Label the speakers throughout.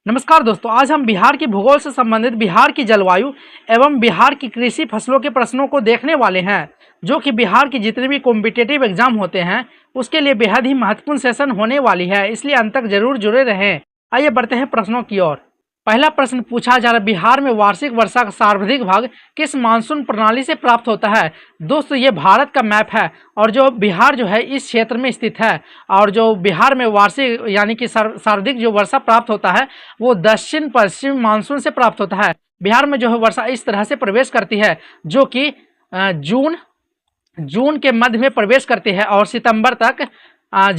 Speaker 1: नमस्कार दोस्तों, आज हम बिहार की भूगोल से संबंधित बिहार की जलवायु एवं बिहार की कृषि फसलों के प्रश्नों को देखने वाले हैं, जो कि बिहार की जितने भी कॉम्पिटिटिव एग्जाम होते हैं उसके लिए बेहद ही महत्वपूर्ण सेशन होने वाली है, इसलिए अंत तक जरूर जुड़े रहें। आइए बढ़ते हैं प्रश्नों की ओर। पहला प्रश्न पूछा जा रहा है, बिहार में वार्षिक वर्षा का सर्वाधिक भाग किस मानसून प्रणाली से प्राप्त होता है। दोस्तों, ये भारत का मैप है और जो बिहार जो है इस क्षेत्र में स्थित है, और जो बिहार में वार्षिक यानी कि सर्वाधिक जो वर्षा प्राप्त होता है वो दक्षिण पश्चिम मानसून से प्राप्त होता है। बिहार में जो है वर्षा इस तरह से प्रवेश करती है, जो कि जून के मध्य में प्रवेश करती है और सितंबर तक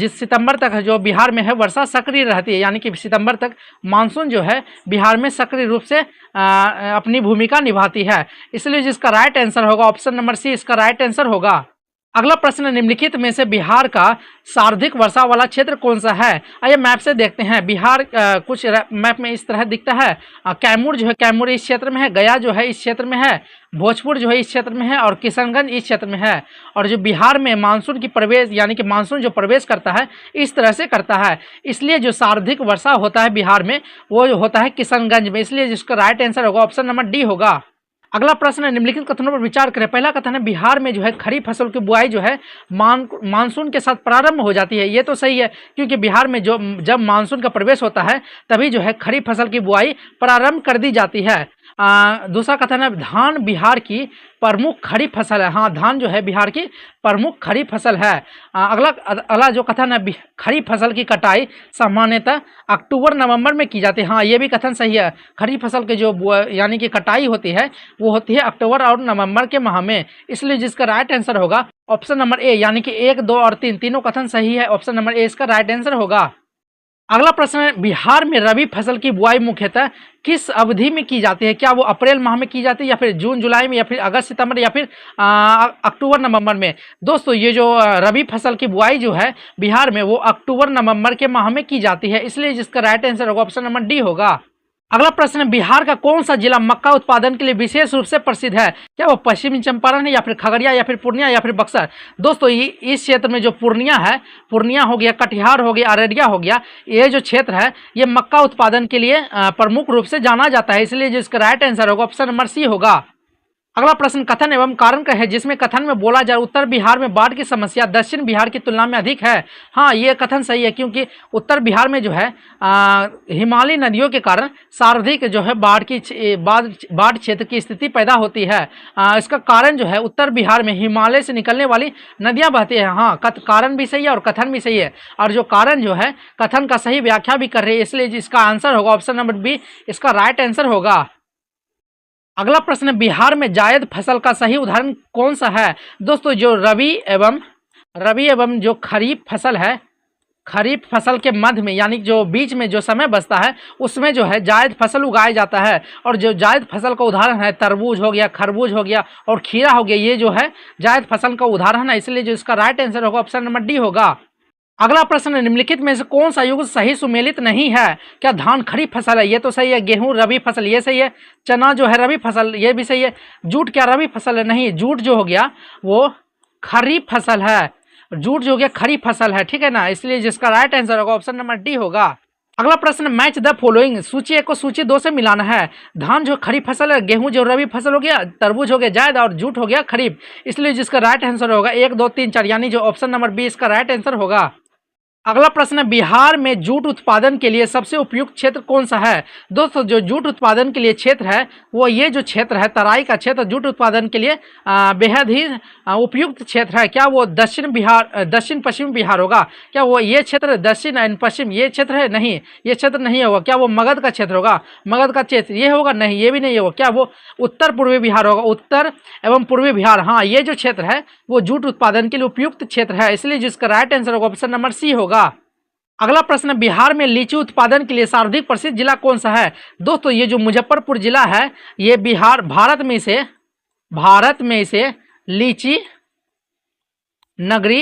Speaker 1: सितंबर तक जो बिहार में है वर्षा सक्रिय रहती है, यानी कि सितंबर तक मानसून जो है बिहार में सक्रिय रूप से अपनी भूमिका निभाती है। इसलिए जिसका राइट आंसर होगा ऑप्शन नंबर सी, इसका राइट आंसर होगा। अगला प्रश्न, निम्नलिखित में से बिहार का सर्वाधिक वर्षा वाला क्षेत्र कौन सा है। आइए मैप से देखते हैं। बिहार कुछ मैप में इस तरह दिखता है। कैमूर जो है, कैमूर इस क्षेत्र में है, गया जो है इस क्षेत्र में है, भोजपुर जो है इस क्षेत्र में है और किशनगंज इस क्षेत्र में है। और जो बिहार में मानसून की प्रवेश यानी कि मानसून जो प्रवेश करता है इस तरह से करता है, इसलिए जो सर्वाधिक वर्षा होता है बिहार में वो होता है किशनगंज में, इसलिए जिसका राइट आंसर होगा ऑप्शन नंबर डी होगा। अगला प्रश्न, निम्नलिखित कथनों पर विचार करें। पहला कथन है, बिहार में जो है खरीफ फसल की बुआई जो है मानसून के साथ प्रारंभ हो जाती है। ये तो सही है, क्योंकि बिहार में जब मानसून का प्रवेश होता है तभी जो है खरीफ फसल की बुआई प्रारंभ कर दी जाती है। दूसरा कथन है, धान बिहार की प्रमुख खरीफ फसल है। हाँ, धान जो है बिहार की प्रमुख खरीफ फसल है। अगला जो कथन है, खरीफ फसल की कटाई सामान्यतः अक्टूबर नवंबर में की जाती है। हाँ, ये भी कथन सही है। खरीफ फसल के जो यानी कि कटाई होती है वो होती है अक्टूबर और नवंबर के माह में, इसलिए जिसका राइट आंसर होगा ऑप्शन नंबर ए, यानी कि 1, 2 और 3 तीनों कथन सही है। ऑप्शन नंबर ए इसका राइट आंसर होगा। अगला प्रश्न है, बिहार में रबी फसल की बुआई मुख्यतः किस अवधि में की जाती है। क्या वो अप्रैल माह में की जाती है या फिर जून जुलाई में या फिर अगस्त सितंबर या फिर अक्टूबर नवंबर में। दोस्तों, ये जो रबी फसल की बुआई जो है बिहार में वो अक्टूबर नवंबर के माह में की जाती है, इसलिए जिसका राइट आंसर होगा ऑप्शन नंबर डी होगा। अगला प्रश्न है, बिहार का कौन सा जिला मक्का उत्पादन के लिए विशेष रूप से प्रसिद्ध है। क्या वो पश्चिमी चंपारण है या फिर खगड़िया या फिर पूर्णिया या फिर बक्सर। दोस्तों, इस क्षेत्र में जो पूर्णिया है, पूर्णिया हो गया, कटिहार हो गया, अररिया हो गया, ये जो क्षेत्र है ये मक्का उत्पादन के लिए प्रमुख रूप से जाना जाता है, इसलिए जिसका राइट आंसर होगा ऑप्शन नंबर सी होगा। अगला प्रश्न, कथन एवं कारण का है जिसमें कथन में बोला जाए उत्तर बिहार में बाढ़ की समस्या दक्षिण बिहार की तुलना में अधिक है। हाँ, ये कथन सही है, क्योंकि उत्तर बिहार में जो है हिमालयी नदियों के कारण सर्वाधिक जो है बाढ़ क्षेत्र की स्थिति पैदा होती है। इसका कारण जो है उत्तर बिहार में हिमालय से निकलने वाली नदियाँ बहती हैं। हाँ, कारण भी सही है और कथन भी सही है, और जो कारण जो है कथन का सही व्याख्या भी कर रही है, इसलिए जिसका आंसर होगा ऑप्शन नंबर बी, इसका राइट आंसर होगा। अगला प्रश्न, बिहार में जायद फसल का सही उदाहरण कौन सा है। दोस्तों, जो रबी एवं जो खरीफ फसल है, खरीफ फसल के मध्य में यानी जो बीच में जो समय बचता है उसमें जो है जायद फसल उगाया जाता है, और जो जायद फसल का उदाहरण है तरबूज हो गया, खरबूज हो गया और खीरा हो गया, ये जो है जायद फसल का उदाहरण है, इसलिए जो इसका राइट आंसर होगा ऑप्शन नंबर डी होगा। अगला प्रश्न, निम्नलिखित में से कौन सा युग सही सुमेलित नहीं है। क्या धान खरीफ फसल है, ये तो सही है। गेहूं रबी फसल, ये सही है। चना जो है रबी फसल, ये भी सही है। जूट क्या रबी फसल है, नहीं, जूट जो हो गया वो खरीफ फसल है। जूट जो हो गया खरीफ फसल है, ठीक है ना, इसलिए जिसका राइट आंसर होगा ऑप्शन नंबर डी होगा। अगला प्रश्न, मैच द फॉलोइंग, सूची 1 को सूची 2 से मिलाना है। धान जो खरीफ फसल है, गेहूं जो रबी फसल हो गया, तरबूज हो गया जायद और जूट हो गया खरीफ, इसलिए जिसका राइट आंसर होगा 1, 2, 3, 4, यानी जो ऑप्शन नंबर बी इसका राइट आंसर होगा। अगला प्रश्न है, बिहार में जूट उत्पादन के लिए सबसे उपयुक्त क्षेत्र कौन सा है। दोस्तों, जो जूट उत्पादन के लिए क्षेत्र है वो ये जो क्षेत्र है तराई का क्षेत्र जूट उत्पादन के लिए बेहद ही उपयुक्त क्षेत्र है। क्या वो दक्षिण पश्चिम बिहार होगा। क्या वो ये क्षेत्र दक्षिण एंड पश्चिम ये क्षेत्र है, नहीं, ये क्षेत्र नहीं होगा। क्या वो मगध का क्षेत्र होगा, मगध का क्षेत्र ये होगा, नहीं, ये भी नहीं होगा। क्या वो उत्तर पूर्वी बिहार होगा, उत्तर एवं पूर्वी बिहार। हाँ, ये जो क्षेत्र है वो जूट उत्पादन के लिए उपयुक्त क्षेत्र है, इसलिए जिसका राइट आंसर होगा ऑप्शन नंबर सी होगा। अगला प्रश्न, बिहार में लीची उत्पादन के लिए सर्वाधिक प्रसिद्ध जिला कौन सा है। दोस्तों, ये जो मुजफ्फरपुर जिला है ये भारत में इसे लीची नगरी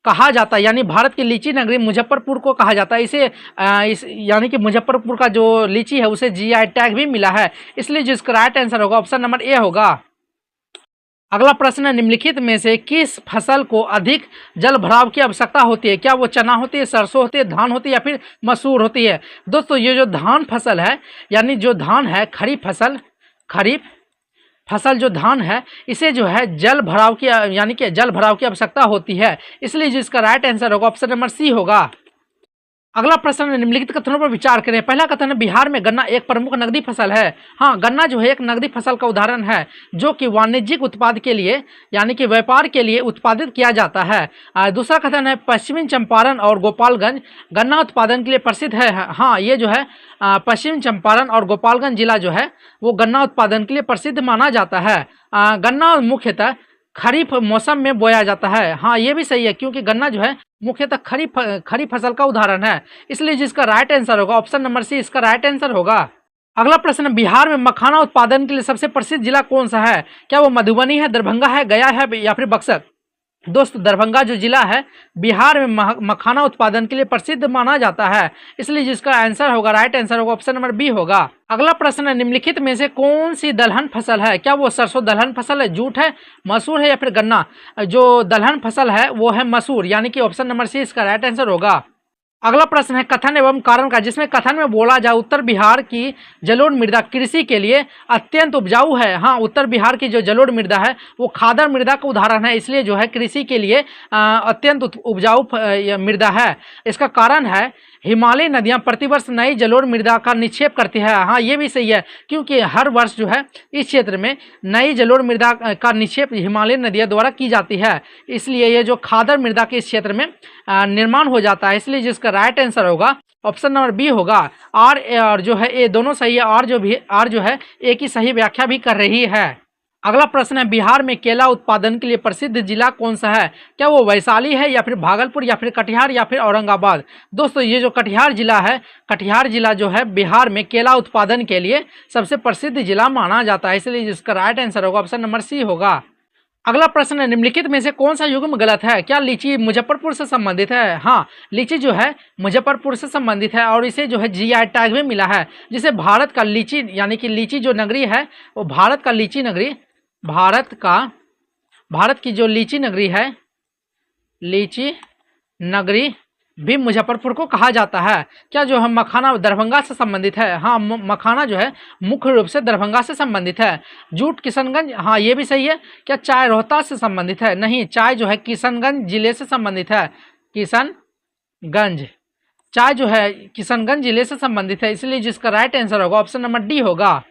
Speaker 1: कहा जाता है, यानी भारत की लीची नगरी मुजफ्फरपुर को कहा जाता है। यानी कि मुजफ्फरपुर का जो लीची है उसे जीआई टैग भी मिला है, इसलिए जिसका राइट आंसर होगा ऑप्शन नंबर ए होगा। अगला प्रश्न है, निम्नलिखित में से किस फसल को अधिक जल भराव की आवश्यकता होती है? क्या वो चना होती है, सरसों होती है, धान होती है या फिर मसूर होती है? दोस्तों ये जो धान फसल है, यानी जो धान है खरीफ फसल जो धान है, इसे जो है जल भराव की यानी कि जल भराव की आवश्यकता होती है, इसलिए जो इसका राइट आंसर होगा ऑप्शन नंबर सी होगा। अगला प्रश्न है, निम्नलिखित कथनों पर विचार करें। पहला कथन है, बिहार में गन्ना एक प्रमुख नकदी फसल है। हाँ, गन्ना जो है एक नकदी फसल का उदाहरण है जो कि वाणिज्यिक उत्पाद के लिए यानी कि व्यापार के लिए उत्पादित किया जाता है। दूसरा कथन है, पश्चिमी चंपारण और गोपालगंज गन्ना उत्पादन के लिए प्रसिद्ध है। हाँ, ये जो है पश्चिम चंपारण और गोपालगंज जिला जो है वो गन्ना उत्पादन के लिए प्रसिद्ध माना जाता है। गन्ना मुख्यतः खरीफ मौसम में बोया जाता है। हाँ, ये भी सही है क्योंकि गन्ना जो है मुख्यतः खरीफ फसल का उदाहरण है, इसलिए जिसका राइट आंसर होगा ऑप्शन नंबर सी इसका राइट आंसर होगा। अगला प्रश्न, बिहार में मखाना उत्पादन के लिए सबसे प्रसिद्ध जिला कौन सा है? क्या वो मधुबनी है, दरभंगा है, गया है या फिर बक्सर? दोस्त दरभंगा जो जिला है बिहार में मखाना उत्पादन के लिए प्रसिद्ध माना जाता है, इसलिए जिसका आंसर होगा राइट आंसर होगा ऑप्शन नंबर बी होगा। अगला प्रश्न है, निम्नलिखित में से कौन सी दलहन फसल है? क्या वो सरसों दलहन फसल है, जूट है, मसूर है या फिर गन्ना? जो दलहन फसल है वो है मसूर, यानी कि ऑप्शन नंबर सी इसका राइट आंसर होगा। अगला प्रश्न है, कथन एवं कारण का, जिसमें कथन में बोला जाए उत्तर बिहार की जलोढ़ मृदा कृषि के लिए अत्यंत उपजाऊ है। हाँ, उत्तर बिहार की जो जलोढ़ मृदा है वो खादर मृदा का उदाहरण है, इसलिए जो है कृषि के लिए अत्यंत उपजाऊ मृदा है। इसका कारण है हिमालयी नदियां प्रतिवर्ष नई जलोढ़ मृदा का निक्षेप करती है। हाँ, ये भी सही है क्योंकि हर वर्ष जो है इस क्षेत्र में नई जलोढ़ मृदा का निक्षेप हिमालयी नदियों द्वारा की जाती है, इसलिए ये जो खादर मृदा के इस क्षेत्र में निर्माण हो जाता है, इसलिए जिसका राइट आंसर होगा ऑप्शन नंबर बी होगा। और जो है ये दोनों सही है, और जो है एक ही सही व्याख्या भी कर रही है। अगला प्रश्न है, बिहार में केला उत्पादन के लिए प्रसिद्ध जिला कौन सा है? क्या वो वैशाली है या फिर भागलपुर या फिर कटिहार या फिर औरंगाबाद? दोस्तों ये जो कटिहार जिला है, कटिहार जिला जो है बिहार में केला उत्पादन के लिए सबसे प्रसिद्ध जिला माना जाता है, इसलिए जिसका राइट आंसर होगा ऑप्शन नंबर सी होगा। अगला प्रश्न है, निम्नलिखित में से कौन सा युग्म गलत है? क्या लीची मुजफ्फरपुर से संबंधित है? हाँ, लीची जो है मुजफ्फरपुर से संबंधित है और इसे जो है जीआई टैग भी मिला है, जिसे भारत का लीची यानी कि लीची जो नगरी है वो भारत का लीची नगरी भारत की जो लीची नगरी है, लीची नगरी भी मुजफ्फरपुर को कहा जाता है। क्या जो है मखाना दरभंगा से संबंधित है? हाँ, मखाना जो है मुख्य रूप से दरभंगा से संबंधित है। जूट किशनगंज, हाँ ये भी सही है। क्या चाय रोहतास से संबंधित है? नहीं, चाय जो है किशनगंज जिले से संबंधित है। किशनगंज चाय जो है किशनगंज जिले से संबंधित है, इसलिए जिसका राइट आंसर होगा ऑप्शन नंबर डी होगा।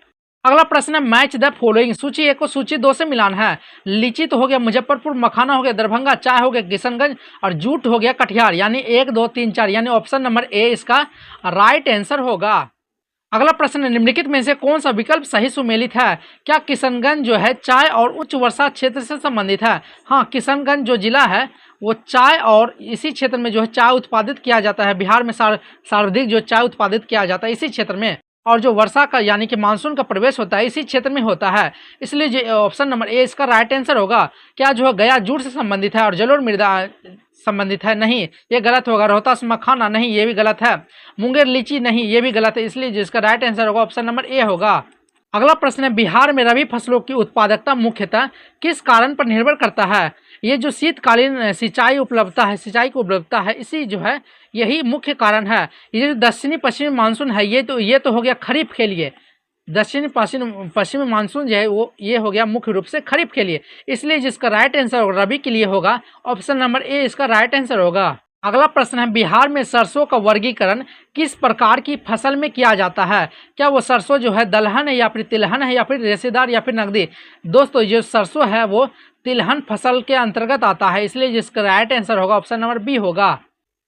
Speaker 1: अगला प्रश्न है, मैच द फॉलोइंग, सूची 1 को सूची 2 से मिलान है। लीची तो हो गया मुजफ्फरपुर, मखाना हो गया दरभंगा, चाय हो गया किशनगंज और जूट हो गया कटिहार, यानी 1 2 3 4, यानी ऑप्शन नंबर ए इसका राइट आंसर होगा। अगला प्रश्न है, निम्नलिखित में से कौन सा विकल्प सही सुमेलित है? क्या किशनगंज जो है चाय और उच्च वर्षा क्षेत्र से संबंधित है? हाँ, किशनगंज जो जिला है वो चाय और इसी क्षेत्र में जो है चाय उत्पादित किया जाता है। बिहार में सर्वाधिक जो चाय उत्पादित किया जाता है इसी क्षेत्र में, और जो वर्षा का यानी कि मानसून का प्रवेश होता है इसी क्षेत्र में होता है, इसलिए जो ऑप्शन नंबर ए इसका राइट आंसर होगा। क्या जो है गया जूट से संबंधित है और जलोढ़ मृदा संबंधित है? नहीं, ये गलत होगा। रोहतास मखाना, नहीं ये भी गलत है। मुंगेर लीची, नहीं ये भी गलत है, इसलिए जिसका राइट आंसर होगा ऑप्शन नंबर ए होगा। अगला प्रश्न है, बिहार में रबी फसलों की उत्पादकता मुख्यतः किस कारण पर निर्भर करता है? ये जो शीतकालीन सिंचाई की उपलब्धता है, इसी जो है यही मुख्य कारण है। ये जो दक्षिणी पश्चिमी मानसून है ये तो हो गया खरीफ के लिए। दक्षिणी पश्चिमी मानसून जो है वो ये हो गया मुख्य रूप से खरीफ के लिए, इसलिए जिसका राइट आंसर रबी के लिए होगा ऑप्शन नंबर ए इसका राइट आंसर होगा। अगला प्रश्न है, बिहार में सरसों का वर्गीकरण किस प्रकार की फसल में किया जाता है? क्या वो सरसों जो है दलहन है या फिर तिलहन है या फिर रेशेदार या फिर नकदी? दोस्तों जो सरसों है वो तिलहन फसल के अंतर्गत आता है, इसलिए जिसका राइट आंसर होगा ऑप्शन नंबर बी होगा।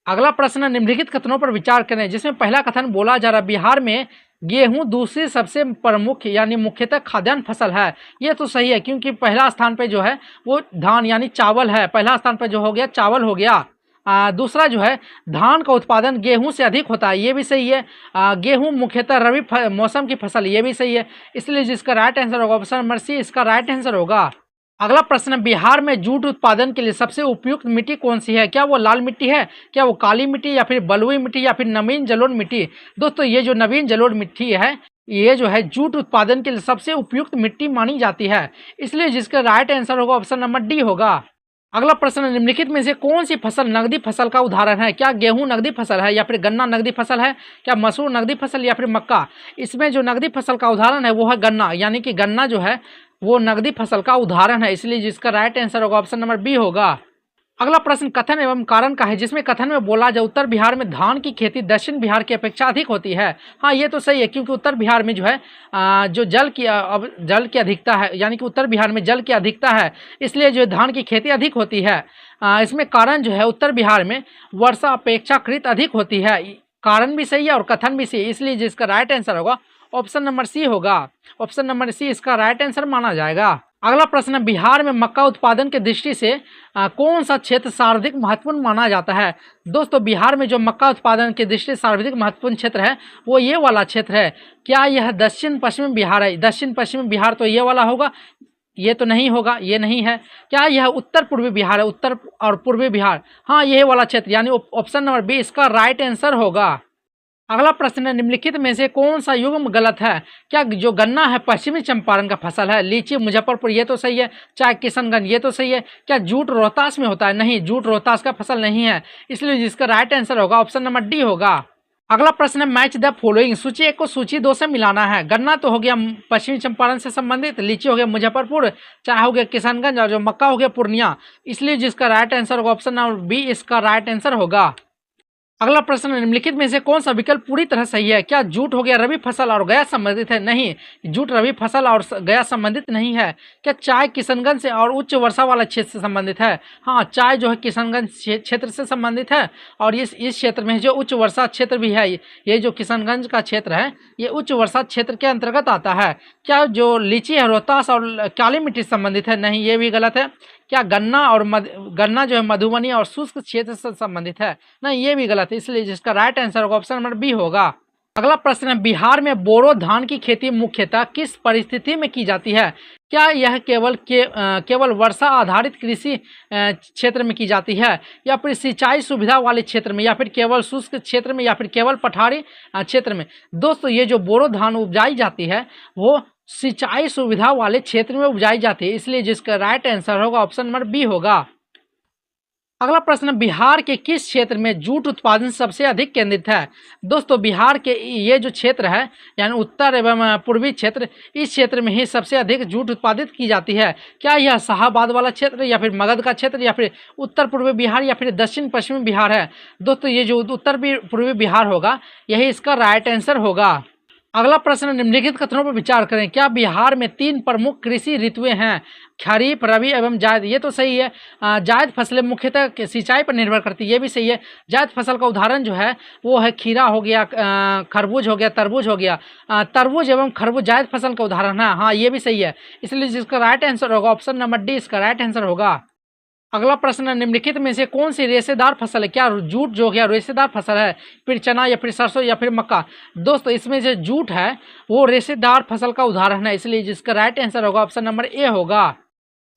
Speaker 1: अगला प्रश्न, निम्नलिखित कथनों पर विचार करें, जिसमें पहला कथन बोला जा रहा है बिहार में गेहूं दूसरी सबसे प्रमुख यानी मुख्यतः खाद्यान्न फसल है। ये तो सही है क्योंकि पहला स्थान पे जो है वो धान यानी चावल है, पहला स्थान पे जो हो गया चावल हो गया। दूसरा जो है धान का उत्पादन गेहूं से अधिक होता है, ये भी सही है। गेहूं मुख्यतः रबी मौसम की फसल, ये भी सही है, इसलिए जिसका राइट आंसर होगा ऑप्शन नंबर सी इसका राइट आंसर होगा। अगला प्रश्न, बिहार में जूट उत्पादन के लिए सबसे उपयुक्त मिट्टी कौन सी है? क्या वो लाल मिट्टी है, क्या वो काली मिट्टी या फिर बलुई मिट्टी या फिर नवीन जलोढ़ मिट्टी? दोस्तों ये जो नवीन जलोढ़ मिट्टी है ये जो है जूट उत्पादन के लिए सबसे उपयुक्त मिट्टी मानी जाती है, इसलिए जिसका राइट आंसर होगा ऑप्शन नंबर डी होगा। अगला प्रश्न, निम्नलिखित में से कौन सी फसल नकदी फसल का उदाहरण है? क्या गेहूं नकदी फसल है, या फिर गन्ना नकदी फसल है, क्या मसूर नकदी फसल, या फिर मक्का? इसमें जो नकदी फसल का उदाहरण है वो है गन्ना, यानी कि गन्ना जो है वो नकदी फसल का उदाहरण है, इसलिए जिसका राइट आंसर होगा ऑप्शन नंबर बी होगा। अगला प्रश्न कथन एवं कारण का है, जिसमें कथन में बोला जाए उत्तर बिहार में धान की खेती दक्षिण बिहार की अपेक्षा अधिक होती है। हाँ, ये तो सही है, क्योंकि उत्तर बिहार में जो है जो जल की अधिकता है, यानी कि उत्तर बिहार में जल की अधिकता है, इसलिए जो धान की खेती अधिक होती है। इसमें कारण जो है उत्तर बिहार में वर्षा अपेक्षाकृत अधिक होती है, कारण भी सही है और कथन भी सही है, इसलिए जिसका राइट आंसर होगा ऑप्शन नंबर सी होगा। ऑप्शन नंबर सी इसका राइट आंसर माना जाएगा। अगला प्रश्न, बिहार में मक्का उत्पादन की दृष्टि से कौन सा क्षेत्र सर्वाधिक महत्वपूर्ण माना जाता है? दोस्तों, बिहार में जो मक्का उत्पादन की दृष्टि से सर्वाधिक महत्वपूर्ण क्षेत्र है वो ये वाला क्षेत्र है। क्या यह दक्षिण पश्चिम बिहार है? दक्षिण पश्चिम बिहार तो ये वाला होगा, ये तो नहीं होगा, ये नहीं है। क्या यह उत्तर पूर्वी बिहार है? उत्तर और पूर्वी बिहार, हाँ ये वाला क्षेत्र, यानी ऑप्शन नंबर बी इसका राइट आंसर होगा। अगला प्रश्न है, निम्नलिखित में से कौन सा युग्म गलत है? क्या जो गन्ना है पश्चिमी चंपारण का फसल है? लीची मुजफ्फरपुर, ये तो सही है। चाय किशनगंज, ये तो सही है। क्या जूट रोहतास में होता है? नहीं, जूट रोहतास का फसल नहीं है, इसलिए जिसका राइट आंसर होगा ऑप्शन नंबर डी होगा। अगला प्रश्न है, मैच द फॉलोइंग, सूची एक को सूची दो से मिलाना है। गन्ना तो हो गया पश्चिमी चंपारण से संबंधित, लीची हो गया मुजफ्फरपुर, चाय हो गया किशनगंज, और जो मक्का हो गया पूर्णिया, इसलिए जिसका राइट आंसर होगा ऑप्शन नंबर बी इसका राइट आंसर होगा। अगला प्रश्न, निम्नलिखित में से कौन सा विकल्प पूरी तरह सही है? क्या जूट हो गया रबी फसल और गया संबंधित है? नहीं, जूट रबी फसल और गया संबंधित नहीं है। क्या चाय किशनगंज से और उच्च वर्षा वाला क्षेत्र से संबंधित है? हाँ, चाय जो है किशनगंज क्षेत्र से संबंधित है, और इस क्षेत्र में जो उच्च वर्षा क्षेत्र भी है, ये जो किशनगंज का क्षेत्र है ये उच्च वर्षा क्षेत्र के अंतर्गत आता है। क्या जो लीची है रोहतास और काली मिट्टी से संबंधित है? नहीं, ये भी गलत है। क्या गन्ना जो है मधुबनी और शुष्क क्षेत्र से संबंधित है? नहीं, ये भी गलत है, इसलिए जिसका राइट आंसर होगा ऑप्शन नंबर बी होगा। अगला प्रश्न है, बिहार में बोरो धान की खेती मुख्यतः किस परिस्थिति में की जाती है? क्या यह केवल वर्षा आधारित कृषि क्षेत्र में की जाती है, या फिर सिंचाई सुविधा वाले क्षेत्र में, या फिर केवल शुष्क क्षेत्र में, या फिर केवल पठारी क्षेत्र में? दोस्तों, ये जो बोरो धान उपजाई जाती है वो सिंचाई सुविधा वाले क्षेत्र में उपजाई जाती है, इसलिए जिसका राइट आंसर होगा ऑप्शन नंबर बी होगा। अगला प्रश्न, बिहार के किस क्षेत्र में जूट उत्पादन सबसे अधिक केंद्रित है? दोस्तों, बिहार के ये जो क्षेत्र है यानी उत्तर एवं पूर्वी क्षेत्र, इस क्षेत्र में ही सबसे अधिक जूट उत्पादित की जाती है। क्या यह शाहाबाद वाला क्षेत्र, या फिर मगध का क्षेत्र, या फिर उत्तर पूर्वी बिहार, या फिर दक्षिण पश्चिमी बिहार है? दोस्तों, ये जो उत्तर पूर्वी बिहार होगा यही इसका राइट आंसर होगा। अगला प्रश्न, निम्नलिखित कथनों पर विचार करें। क्या बिहार में 3 प्रमुख कृषि ऋतुएं हैं? खरीफ, रबी एवं जायद, ये तो सही है। जायद फसलें मुख्यतः सिंचाई पर निर्भर करती है, ये भी सही है। जायद फसल का उदाहरण जो है वो है खीरा हो गया, खरबूज हो गया, तरबूज हो गया। तरबूज एवं खरबूज जायद फसल का उदाहरण है, हाँ ये भी सही है, इसलिए जिसका राइट आंसर होगा ऑप्शन नंबर डी इसका राइट आंसर होगा। अगला प्रश्न, निम्नलिखित में से कौन सी रेशेदार फसल है? क्या जूट जो गया रेशेदार फसल है, फिर चना, या फिर सरसों, या फिर मक्का? दोस्तों, इसमें से जूट है वो रेशेदार फसल का उदाहरण है, इसलिए जिसका राइट आंसर होगा ऑप्शन नंबर ए होगा।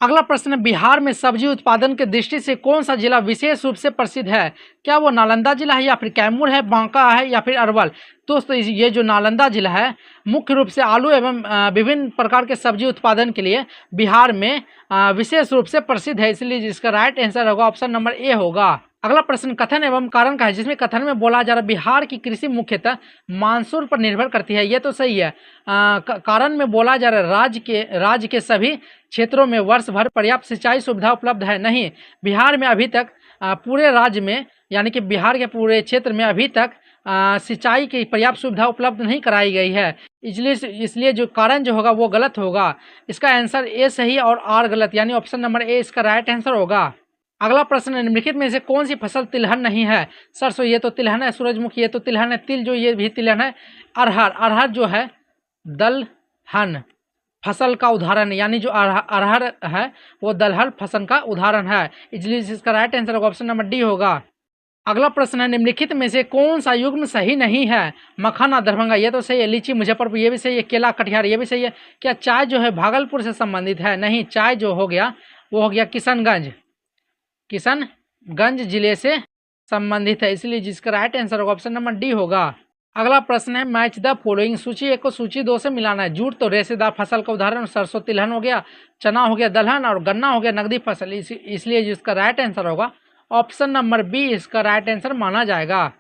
Speaker 1: अगला प्रश्न, बिहार में सब्जी उत्पादन की दृष्टि से कौन सा जिला विशेष रूप से प्रसिद्ध है? क्या वो नालंदा जिला है, या फिर कैमूर है, बांका है, या फिर अरवल? दोस्तों, ये जो नालंदा जिला है मुख्य रूप से आलू एवं विभिन्न प्रकार के सब्जी उत्पादन के लिए बिहार में विशेष रूप से प्रसिद्ध है, इसलिए जिसका राइट आंसर होगा ऑप्शन नंबर ए होगा। अगला प्रश्न कथन एवं कारण का है, जिसमें कथन में बोला जा रहा है बिहार की कृषि मुख्यतः मानसून पर निर्भर करती है, ये तो सही है। कारण में बोला जा रहा है राज्य के सभी क्षेत्रों में वर्ष भर पर्याप्त सिंचाई सुविधा उपलब्ध है, नहीं। बिहार में अभी तक पूरे राज्य में यानी कि बिहार के पूरे क्षेत्र में अभी तक सिंचाई की पर्याप्त सुविधा उपलब्ध नहीं कराई गई है, इसलिए जो कारण जो होगा वो गलत होगा। इसका आंसर ए सही और आर गलत, यानी ऑप्शन नंबर ए इसका राइट आंसर होगा। अगला प्रश्न, निम्नलिखित में से कौन सी फसल तिलहन नहीं है? सरसों, ये तो तिलहन है। सूरजमुखी, ये तो तिलहन है। तिल जो ये भी तिलहन है। अरहर जो है दलहन फसल का उदाहरण है, यानी जो अरहर है वो दलहन फसल का उदाहरण है, इसलिए इसका राइट आंसर होगा ऑप्शन नंबर डी होगा। अगला प्रश्न है, निम्नलिखित में से कौन सा युग्म सही नहीं है? मखाना दरभंगा, ये तो सही है। लीची मुजफ्फरपुर, ये भी सही है। केला कटिहार, ये भी सही है। क्या चाय जो है भागलपुर से संबंधित है? नहीं, चाय जो हो गया वो हो गया किशनगंज जिले से संबंधित है, इसलिए जिसका राइट आंसर होगा ऑप्शन नंबर डी होगा। अगला प्रश्न है मैच द फॉलोइंग। सूची 1 को सूची 2 से मिलाना है। जूट तो रेशेदार फसल का उदाहरण, सरसों तिलहन हो गया, चना हो गया दलहन, और गन्ना हो गया नकदी फसल। इसलिए जिसका राइट आंसर होगा ऑप्शन नंबर बी इसका राइट आंसर माना जाएगा।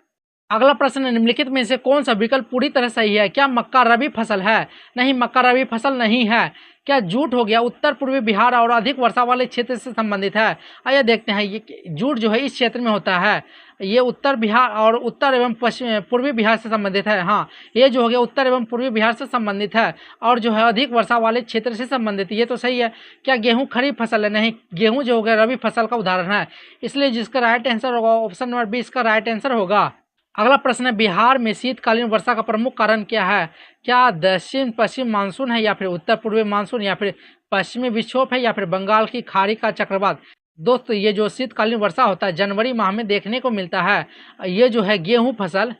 Speaker 1: अगला प्रश्न है निम्नलिखित में से कौन सा विकल्प पूरी तरह सही है? क्या मक्का रबी फसल है? नहीं, मक्का रबी फसल नहीं है। क्या जूट हो गया उत्तर पूर्वी बिहार और अधिक वर्षा वाले क्षेत्र से संबंधित है? आइए देखते हैं, ये जूट जो है इस क्षेत्र में होता है, ये उत्तर बिहार और उत्तर एवं पश्चिम पूर्वी बिहार से संबंधित है। हाँ, ये जो हो गया उत्तर एवं पूर्वी बिहार से संबंधित है और जो है अधिक वर्षा वाले क्षेत्र से संबंधित, ये तो सही है। क्या गेहूं खरीफ फसल है? नहीं, गेहूं जो हो गया रबी फसल का उदाहरण है। इसलिए जिसका राइट आंसर होगा ऑप्शन नंबर बी इसका राइट आंसर होगा। अगला प्रश्न है बिहार में शीतकालीन वर्षा का प्रमुख कारण क्या है? क्या दक्षिण पश्चिम मानसून है, या फिर उत्तर पूर्वी मानसून, या फिर पश्चिमी विक्षोभ है, या फिर बंगाल की खाड़ी का चक्रवात? दोस्तों, ये जो शीतकालीन वर्षा होता है जनवरी माह में देखने को मिलता है। ये जो है गेहूं फसल,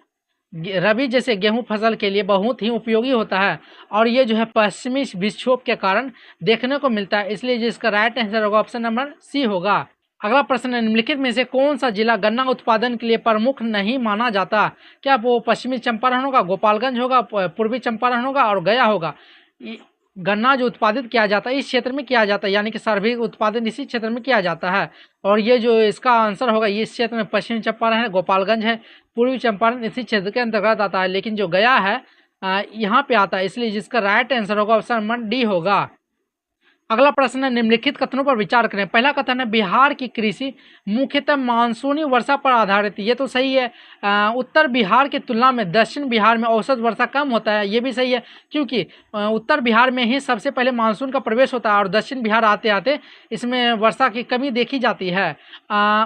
Speaker 1: रबी जैसे गेहूं फसल के लिए बहुत ही उपयोगी होता है और ये जो है पश्चिमी विक्षोभ के कारण देखने को मिलता है। इसलिए जिसका राइट आंसर होगा ऑप्शन नंबर सी होगा। अगला प्रश्न है निम्नलिखित में से कौन सा जिला गन्ना उत्पादन के लिए प्रमुख नहीं माना जाता? क्या वो पश्चिमी चंपारण होगा, गोपालगंज होगा, पूर्वी चंपारण होगा और गया होगा? गन्ना जो उत्पादित किया जाता है इस क्षेत्र में किया जाता है, यानी कि सर्वाधिक उत्पादन इसी क्षेत्र में किया जाता है। और ये जो इसका आंसर होगा, ये इस क्षेत्र में पश्चिमी चंपारण है, गोपालगंज है, पूर्वी चंपारण इसी क्षेत्र के अंतर्गत आता है, लेकिन जो गया है यहाँ पे आता है। इसलिए जिसका राइट आंसर होगा ऑप्शन नंबर डी होगा। अगला प्रश्न है निम्नलिखित कथनों पर विचार करें। पहला कथन है बिहार की कृषि मुख्यतः मानसूनी वर्षा पर आधारित। ये तो सही है। उत्तर बिहार की तुलना में दक्षिण बिहार में औसत वर्षा कम होता है, ये भी सही है, क्योंकि उत्तर बिहार में ही सबसे पहले मानसून का प्रवेश होता है और दक्षिण बिहार आते आते इसमें वर्षा की कमी देखी जाती है।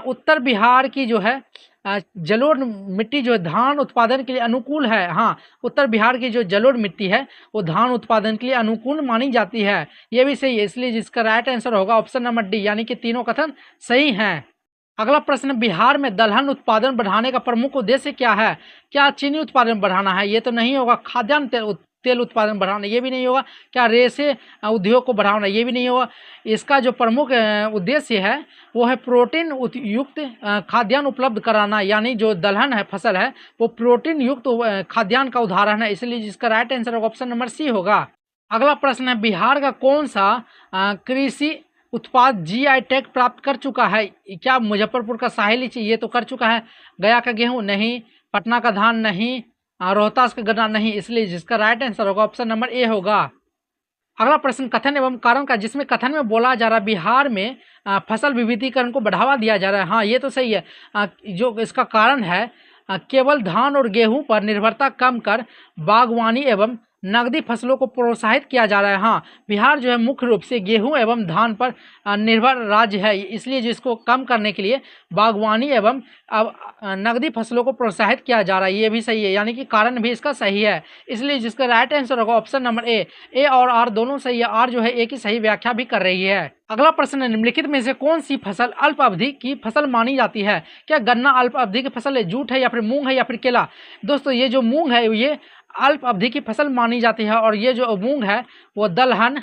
Speaker 1: उत्तर बिहार की जो है जलोढ़ मिट्टी जो धान उत्पादन के लिए अनुकूल है। हाँ, उत्तर बिहार की जो जलोढ़ मिट्टी है वो धान उत्पादन के लिए अनुकूल मानी जाती है, ये भी सही है। इसलिए जिसका राइट आंसर होगा ऑप्शन नंबर डी, यानी कि तीनों कथन सही हैं। अगला प्रश्न, बिहार में दलहन उत्पादन बढ़ाने का प्रमुख उद्देश्य क्या है? क्या चीनी उत्पादन बढ़ाना है? ये तो नहीं होगा। खाद्यान्न तेल उत्पादन बढ़ाना, ये भी नहीं होगा। क्या रेशे उद्योग को बढ़ाना, ये भी नहीं होगा। इसका जो प्रमुख उद्देश्य है वो है प्रोटीन युक्त खाद्यान्न उपलब्ध कराना, यानी जो दलहन है फसल है वो प्रोटीन युक्त खाद्यान्न का उदाहरण है। इसलिए जिसका राइट आंसर होगा ऑप्शन नंबर सी होगा। अगला प्रश्न है बिहार का कौन सा कृषि उत्पाद जीआई टैग प्राप्त कर चुका है? क्या मुजफ्फरपुर का शाही लीची? ये तो कर चुका है। गया का गेहूँ नहीं, पटना का धान नहीं, रोहतास का गन्ना नहीं। इसलिए जिसका राइट आंसर होगा ऑप्शन नंबर ए होगा। अगला प्रश्न कथन एवं कारण का, जिसमें कथन में बोला जा रहा है बिहार में फसल विविधीकरण को बढ़ावा दिया जा रहा है। हाँ, ये तो सही है। जो इसका कारण है केवल धान और गेहूं पर निर्भरता कम कर बागवानी एवं नकदी फसलों को प्रोत्साहित किया जा रहा है। हाँ, बिहार जो है मुख्य रूप से गेहूं एवं धान पर निर्भर राज्य है, इसलिए जिसको कम करने के लिए बागवानी एवं नकदी फसलों को प्रोत्साहित किया जा रहा है, ये भी सही है, यानी कि कारण भी इसका सही है। इसलिए जिसका राइट आंसर होगा ऑप्शन नंबर ए और आर दोनों सही है। आर जो है ए की सही व्याख्या भी कर रही है। अगला प्रश्न है निम्नलिखित में से कौन सी फसल अल्प अवधि की फसल मानी जाती है? क्या गन्ना अल्प अवधि की फसल है, जूट है, या फिर मूंग है, या फिर केला? दोस्तों, ये जो मूंग है ये अल्प अवधि की फसल मानी जाती है और ये जो मूंग है वो दलहन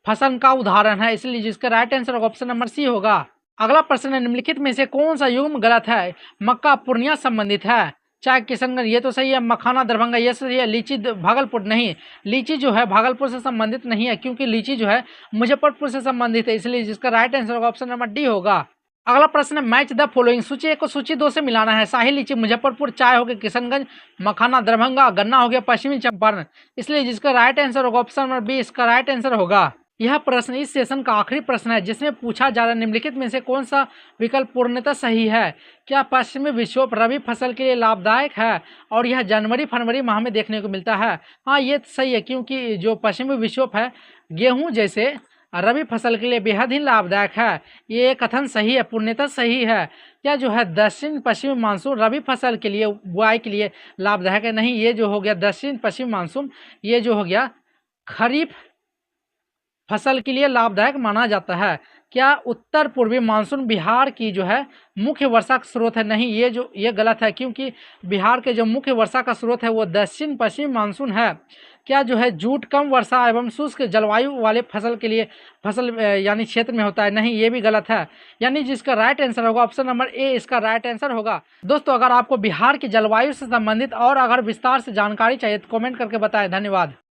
Speaker 1: फसल का उदाहरण है। इसलिए जिसका right answer option number C होगा। अगला प्रश्न है निम्नलिखित में से कौन सा युग्म गलत है? मक्का पूर्णिया संबंधित है, चाय किशनगंज ये तो सही है, मखाना दरभंगा ये सही है, लीची भागलपुर नहीं, लीची जो है भागलपुर से संबंधित नहीं है, क्योंकि लीची जो है मुजफ्फरपुर से संबंधित है। इसलिए जिसका राइट आंसर होगा ऑप्शन नंबर डी होगा। अगला प्रश्न है मैच द फॉलोइंग। सूची 1 को सूची 2 से मिलाना है। शाही लीची मुजफ्फरपुर, चाय हो गया किशनगंज, मखाना दरभंगा, गन्ना हो गया पश्चिमी चंपारण। इसलिए जिसका राइट आंसर होगा ऑप्शन नंबर बी इसका राइट आंसर होगा। यह प्रश्न इस सेशन का आखिरी प्रश्न है, जिसमें पूछा जा रहा है निम्नलिखित में से कौन सा विकल्प पूर्णतः सही है? क्या पश्चिमी विक्षोभ रबी फसल के लिए लाभदायक है और यह जनवरी फरवरी माह में देखने को मिलता है? हाँ, ये सही है, क्योंकि जो पश्चिमी विक्षोभ है गेहूं जैसे रबी फसल के लिए बेहद ही लाभदायक है। ये कथन सही है, पूर्णतः सही है। क्या जो है दक्षिण पश्चिमी मानसून रबी फसल के लिए बुआई के लिए लाभदायक है? नहीं, ये जो हो गया दक्षिण पश्चिमी मानसून ये जो हो गया खरीफ फसल के लिए लाभदायक माना जाता है। क्या उत्तर पूर्वी मानसून बिहार की जो है मुख्य वर्षा का स्रोत है? नहीं, ये गलत है, क्योंकि बिहार के जो मुख्य वर्षा का स्रोत है वो दक्षिण पश्चिम मानसून है। क्या जो है जूट कम वर्षा एवं शुष्क जलवायु वाले फसल के लिए यानी क्षेत्र में होता है? नहीं, ये भी गलत है। यानी जिसका राइट आंसर होगा ऑप्शन नंबर ए इसका राइट आंसर होगा। दोस्तों, अगर आपको बिहार की जलवायु से संबंधित और अगर विस्तार से जानकारी चाहिए तो कमेंट करके बताएं। धन्यवाद।